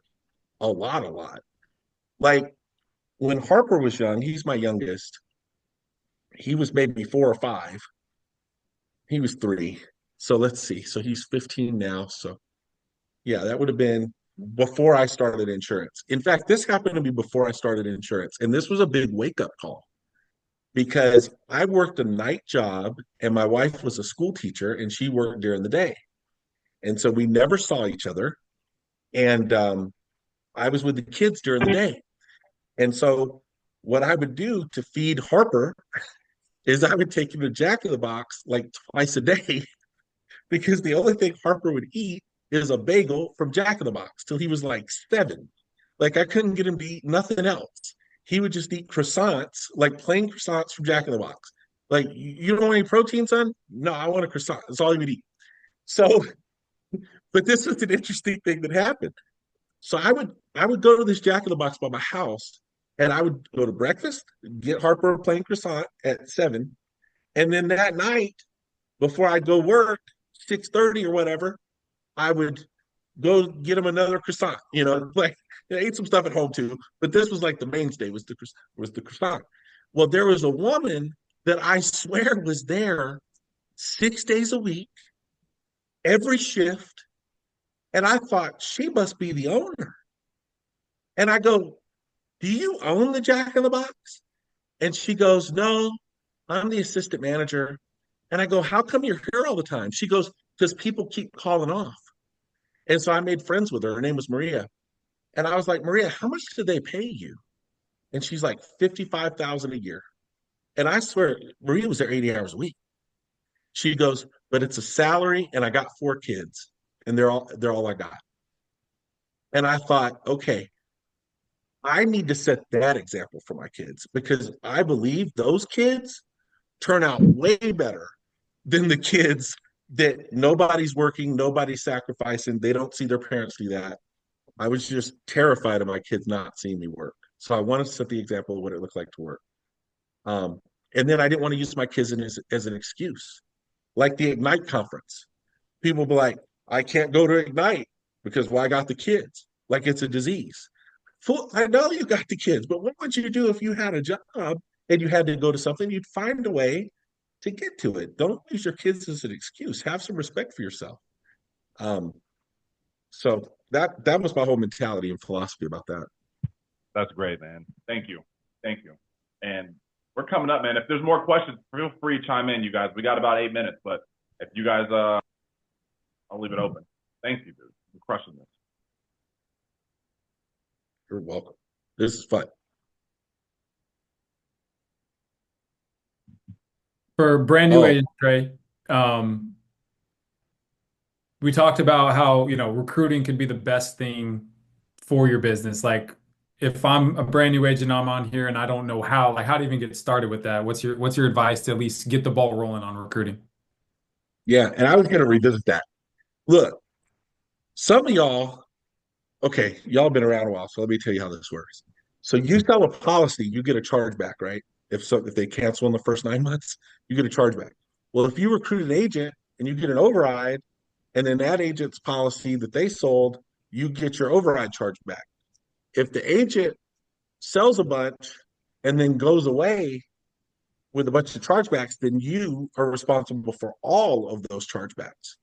Speaker 1: a lot, a lot. Like when Harper was young, he's my youngest. He was maybe 4 or 5. He was 3. So let's see. So he's 15 now. So yeah, that would have been before I started insurance. In fact, this happened to me before I started insurance. And this was a big wake up call because I worked a night job and my wife was a school teacher and she worked during the day. And so we never saw each other. And I was with the kids during the day. And so what I would do to feed Harper is I would take him to Jack in the Box like twice a day because the only thing Harper would eat is a bagel from Jack in the Box till he was like 7. Like I couldn't get him to eat nothing else. He would just eat croissants, like plain croissants from Jack in the Box. Like, you don't want any protein, son? No, I want a croissant. That's all he would eat. So, but this was an interesting thing that happened. So I would go to this Jack in the Box by my house, and I would go to breakfast, get Harper a plain croissant at 7, and then that night before I go work, 6:30 or whatever, I would go get him another croissant. Like I ate some stuff at home too, but this was like the mainstay was the croissant. Well, there was a woman that I swear was there 6 days a week, every shift, and I thought she must be the owner. And I go, "Do you own the Jack in the Box?" And she goes, "No, I'm the assistant manager." And I go, "How come you're here all the time?" She goes, "Because people keep calling off." And so I made friends with her. Her name was Maria. And I was like, "Maria, how much do they pay you?" And she's like, 55,000 a year. And I swear, Maria was there 80 hours a week. She goes, "But it's a salary, and I got 4 kids, and they're all I got." And I thought, okay, I need to set that example for my kids because I believe those kids turn out way better than the kids that nobody's working, nobody's sacrificing. They don't see their parents do that. I was just terrified of my kids not seeing me work. So I wanted to set the example of what it looked like to work. Um, and then I didn't want to use my kids as an excuse. Like the Ignite conference. People will be like, "I can't go to Ignite because, well, I got the kids." Like it's a disease. I know you got the kids, but what would you do if you had a job and you had to go to something? You'd find a way to get to it. Don't use your kids as an excuse. Have some respect for yourself. Um, so that was my whole mentality and philosophy about that.
Speaker 2: That's great, man. Thank you. Thank you. And we're coming up, man. If there's more questions, feel free to chime in, you guys. We got about 8 minutes, but if you guys, I'll leave it open. Thank you, dude. You're crushing this.
Speaker 1: You're welcome. This is fun.
Speaker 3: For brand new
Speaker 1: Oh,
Speaker 3: agents, Trey, um, we talked about how, recruiting could be the best thing for your business. Like if I'm a brand new agent, I'm on here and I don't know how to even get started with that. What's your advice to at least get the ball rolling on recruiting?
Speaker 1: yeah. And I was going to revisit that. Look, some of y'all, okay, y'all been around a while, so let me tell you how this works. So you sell a policy, you get a chargeback, right? If they cancel in the first 9 months, you get a chargeback. Well, if you recruit an agent and you get an override, and then that agent's policy that they sold, you get your override charge back. If the agent sells a bunch and then goes away with a bunch of chargebacks, then you are responsible for all of those chargebacks.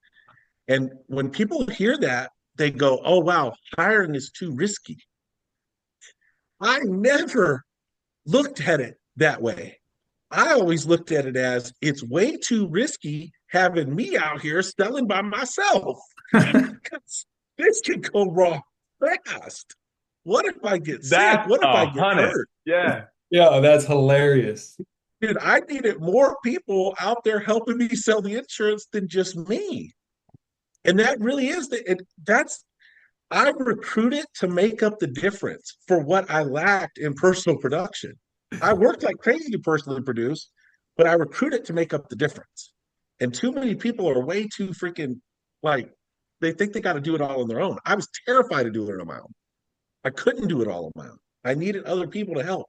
Speaker 1: And when people hear that, they go, "Oh, wow, hiring is too risky." I never looked at it that way. I always looked at it as it's way too risky having me out here selling by myself. This could go wrong fast. What if I get sick?
Speaker 2: That's
Speaker 1: What if I
Speaker 2: a
Speaker 1: get
Speaker 2: hundred.
Speaker 1: hurt?
Speaker 2: Yeah.
Speaker 3: Yeah, that's hilarious.
Speaker 1: Dude, I needed more people out there helping me sell the insurance than just me. And that really is that's I recruited to make up the difference for what I lacked in personal production. I worked like crazy to personally produce, but I recruited to make up the difference. And too many people are way too freaking like they think they got to do it all on their own. I was terrified to do it on my own. I couldn't do it all on my own. I needed other people to help.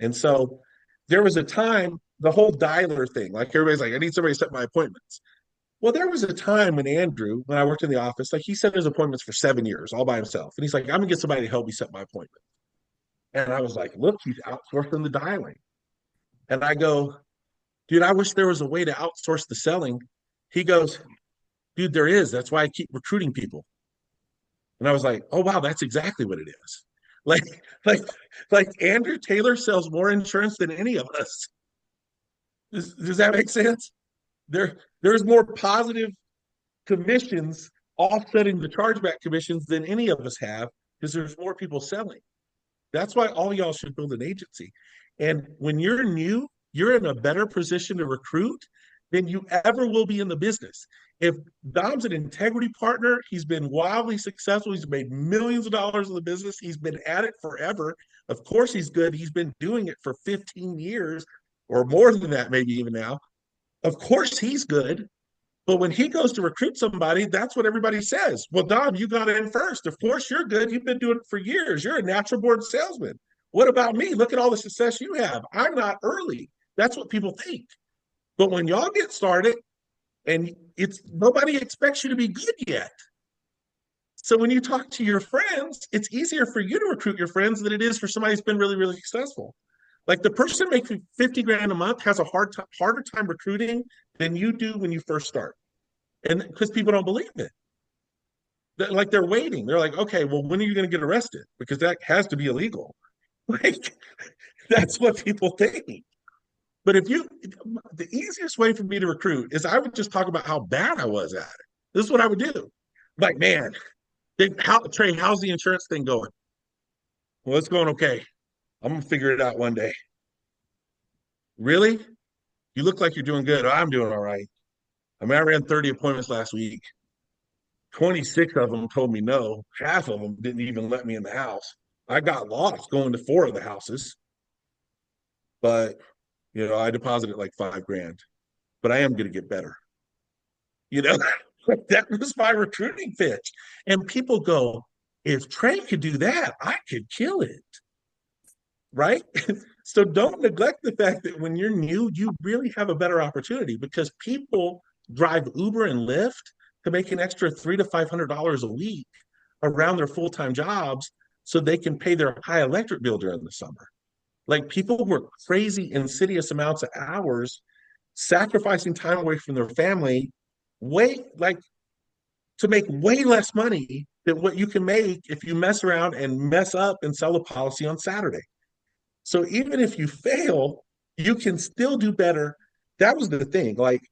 Speaker 1: And so there was a time, the whole dialer thing, like everybody's like, I need somebody to set my appointments. Well, there was a time when Andrew, when I worked in the office, like he set his appointments for 7 years all by himself. And he's like, I'm gonna get somebody to help me set my appointment. And I was like, look, he's outsourcing the dialing. And I go, dude, I wish there was a way to outsource the selling. He goes, dude, there is. That's why I keep recruiting people. And I was like, oh wow, that's exactly what it is. Like, like, like Andrew Taylor sells more insurance than any of us. Does that make sense? There's more positive commissions offsetting the chargeback commissions than any of us have because there's more people selling. That's why all y'all should build an agency. And when you're new, you're in a better position to recruit than you ever will be in the business. If Dom's an integrity partner, he's been wildly successful. He's made millions of dollars in the business. He's been at it forever. Of course, he's good. He's been doing it for 15 years or more than that, maybe even now. Of course, he's good. But when he goes to recruit somebody, that's what everybody says. Well, Dom, you got in first. Of course, you're good. You've been doing it for years. You're a natural born salesman. What about me? Look at all the success you have. I'm not early. That's what people think. But when y'all get started, and it's nobody expects you to be good yet. So when you talk to your friends, it's easier for you to recruit your friends than it is for somebody who's been really, really successful. Like the person making 50 grand a month has a harder time recruiting than you do when you first start. And because people don't believe it. Like they're waiting. They're like, okay, well, when are you going to get arrested? Because that has to be illegal. Like that's what people think. But the easiest way for me to recruit is I would just talk about how bad I was at it. This is what I would do. Like, man, Trey, how's the insurance thing going? Well, it's going okay. I'm gonna figure it out one day. Really? You look like you're doing good. Oh, I'm doing all right. I mean, I ran 30 appointments last week. 26 of them told me no. Half of them didn't even let me in the house. I got lost going to 4 of the houses, but I deposited like 5 grand. But I am going to get better. You know, that was my recruiting pitch. And people go, if Trey could do that, I could kill it. Right? So don't neglect the fact that when you're new, you really have a better opportunity because people drive Uber and Lyft to make an extra $300 to $500 a week around their full-time jobs so they can pay their high electric bill during the summer. Like people work crazy, insidious amounts of hours, sacrificing time away from their family, to make way less money than what you can make if you mess around and mess up and sell a policy on Saturday. So even if you fail, you can still do better. That was the thing. Like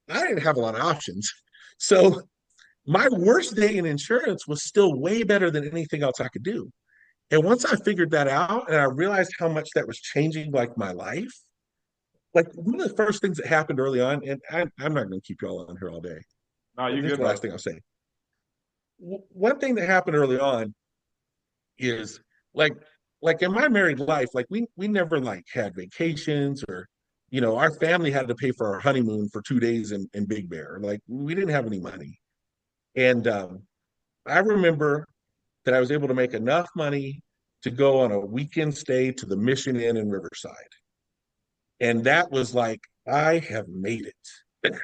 Speaker 1: I didn't have a lot of options. So my worst day in insurance was still way better than anything else I could do. And once I figured that out and I realized how much that was changing like my life, like one of the first things that happened early on, and I'm not going to keep you all on here all day.
Speaker 2: No, you
Speaker 1: This is
Speaker 2: good,
Speaker 1: the last
Speaker 2: bro.
Speaker 1: thing I'll say. One thing that happened early on is like in my married life, like we never like had vacations or our family had to pay for our honeymoon for 2 days in Big Bear. Like we didn't have any money. And I remember that I was able to make enough money to go on a weekend stay to the Mission Inn in Riverside. And that was like, I have made it.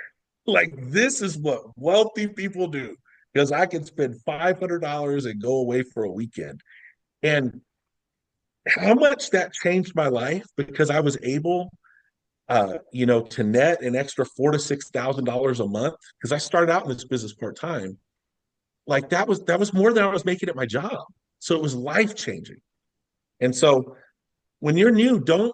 Speaker 1: Like this is what wealthy people do because I can spend $500 and go away for a weekend. And how much that changed my life because I was able to net an extra $4,000 to $6,000 a month because I started out in this business part-time. Like that was more than I was making at my job. So it was life changing. And so when you're new, don't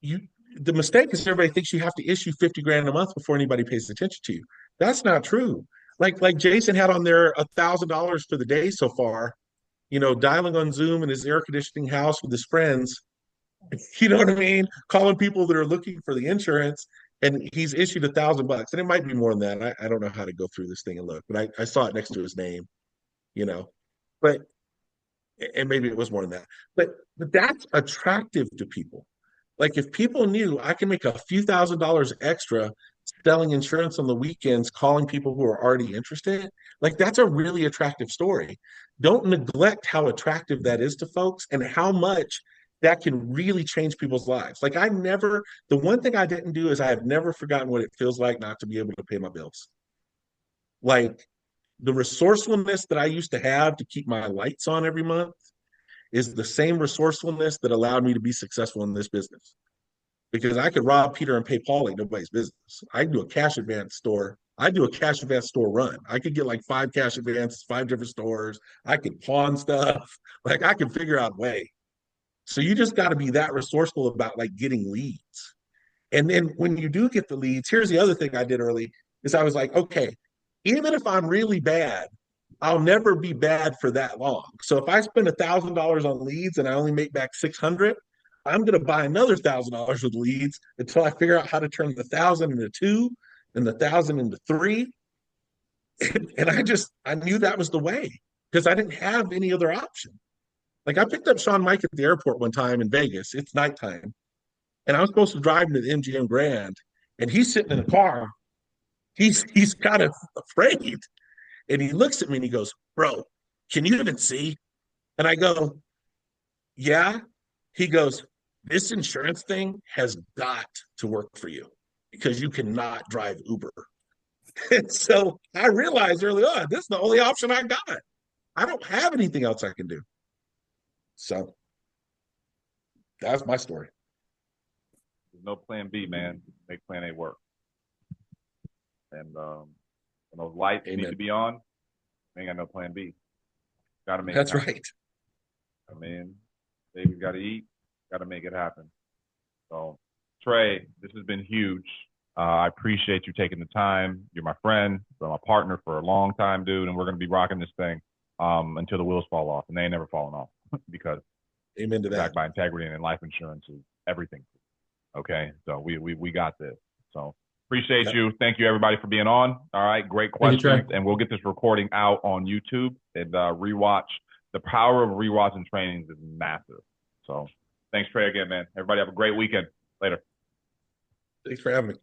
Speaker 1: you the mistake is everybody thinks you have to issue 50 grand a month before anybody pays attention to you. That's not true. Like Jason had on there $1,000 for the day so far, dialing on Zoom in his air conditioning house with his friends. You know what I mean? Calling people that are looking for the insurance, and he's issued $1,000, and it might be more than that. I don't know how to go through this thing and look, but I saw it next to his name, you know. But and maybe it was more than that. But that's attractive to people. Like if people knew I can make a few $1,000s extra selling insurance on the weekends, calling people who are already interested, like that's a really attractive story. Don't neglect how attractive that is to folks and how much that can really change people's lives. Like the one thing I didn't do is I have never forgotten what it feels like not to be able to pay my bills. Like the resourcefulness that I used to have to keep my lights on every month is the same resourcefulness that allowed me to be successful in this business. Because I could rob Peter and pay Paul like nobody's business. I do a cash advance store. I do a cash advance store run. I could get like 5 cash advances, 5 different stores. I could pawn stuff. Like I can figure out a way. So you just got to be that resourceful about like getting leads. And then when you do get the leads, here's the other thing I did early is I was like, okay, even if I'm really bad, I'll never be bad for that long. So if I spend $1,000 on leads and I only make back 600, I'm going to buy another $1,000 with leads until I figure out how to turn the 1,000 into two and the 1,000 into three. And I knew that was the way because I didn't have any other option. Like I picked up Sean Mike at the airport one time in Vegas. It's nighttime. And I was supposed to drive him to the MGM Grand. And he's sitting in the car. He's kind of afraid. And he looks at me and he goes, "Bro, can you even see?" And I go, "Yeah." He goes, "This insurance thing has got to work for you because you cannot drive Uber." And so I realized early on, this is the only option I got. I don't have anything else I can do. So that's my story.
Speaker 2: There's no plan B, man. Make plan A work. And when those lights
Speaker 1: Amen.
Speaker 2: need to be on, ain't got no plan B. Got to make
Speaker 1: That's
Speaker 2: it happen.
Speaker 1: right.
Speaker 2: I mean, baby's got to eat. Got to make it happen. So, Tray, this has been huge. I appreciate you taking the time. You're my friend, been my partner for a long time, dude, and we're gonna be rocking this thing until the wheels fall off, and they ain't never falling off because
Speaker 1: Amen to that.
Speaker 2: backed by integrity and life insurance is everything. Okay, so we got this. So appreciate
Speaker 1: Yep.
Speaker 2: you. Thank you everybody for being on. All right, great
Speaker 3: Thank you,
Speaker 2: questions,
Speaker 3: Trey.
Speaker 2: and we'll get this recording out on YouTube and rewatch. The power of rewatching trainings is massive. So thanks, Trey, again, man. Everybody have a great weekend. Later.
Speaker 1: Thanks for having me.